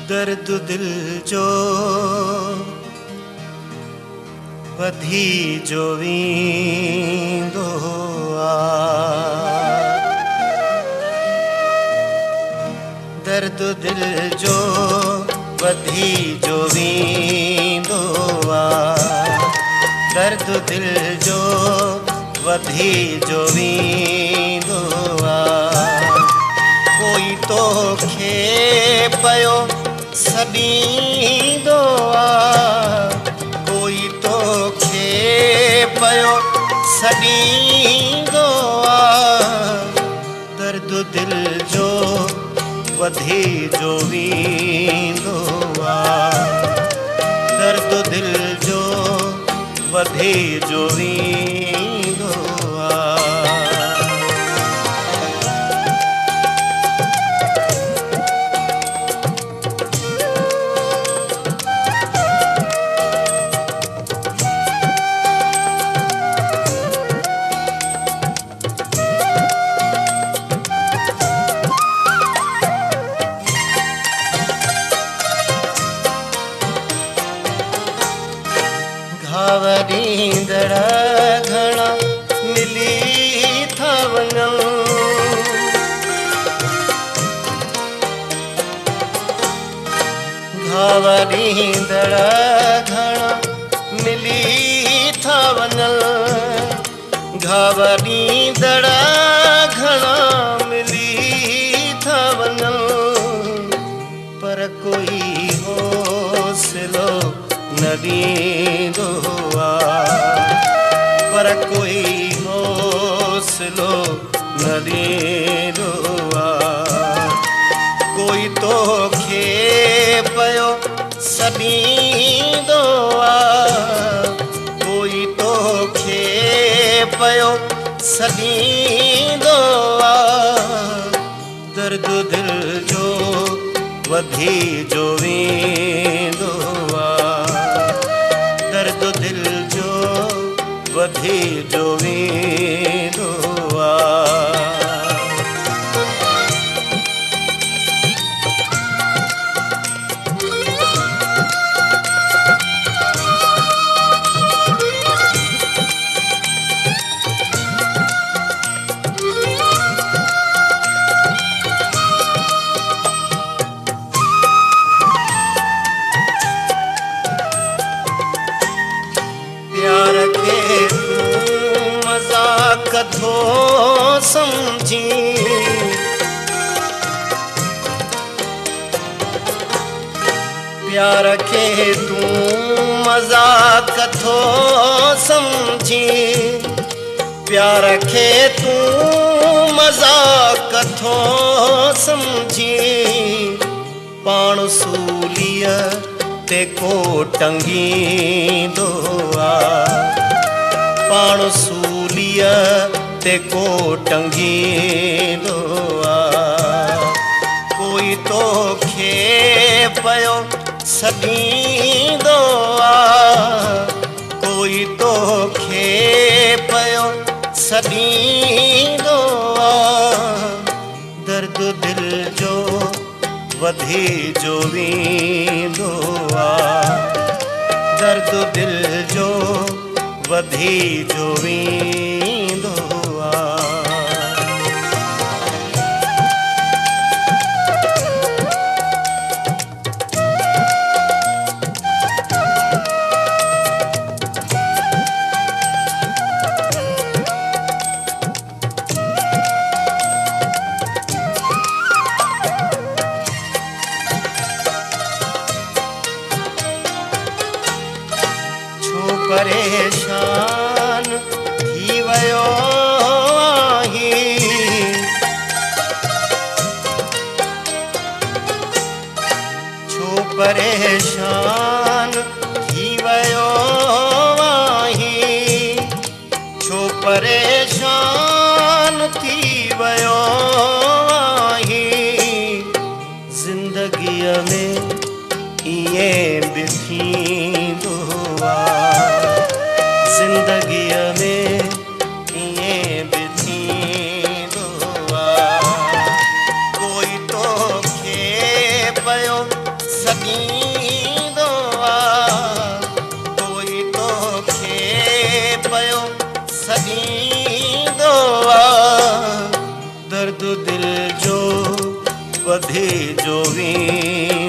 दर्द दिल जो वधी जो वींदो दर्द दिल जो वधी जो वींदो दर्द दिल जो वधी जो वींदो कोई तो खे पयो सॾींदो कोई तो खे पयो सॾींदो दर्द दिल जो वधी जो वींदो दर्द दिल जो वधी जो वींदो घावरींदड़ घणा मिली था वञनि घावरींदड़ घणा मिली था वञनि घावरींदड़ घणा मिली था वञनि पर कोई हौसलो न ॾींदो पर कोई हौसलो न ॾींदो कोई तो खे पयो सॾींदो कोई तो खे पयो सॾींदो दर्द दिल जो वधी जो वींदो दर्द दिल जो वधी जो वींदो प्यार के मजाक थो समझी प्यार के तू मजाक थो समझी प्यार के तू मजाक थो समझी पाण सूलीअ ते को टंगींदो पाण सूलीअ ते को टंगींदो कोई तो खे पयो सॾींदो कोई तो खे पयो सॾींदो दर्द दिल जो वधी जो वींदो दर्द दिल जो वधी जो वींदो परेशान थी वयो आहीं छो परेशान थी वयो आहीं छो परेशान थी वयो आहीं जिंदगीअ में इएं बि थींदो जिंदगीअ में इएं बि थींदो कोई तो खे पयो वधी जो वींदो।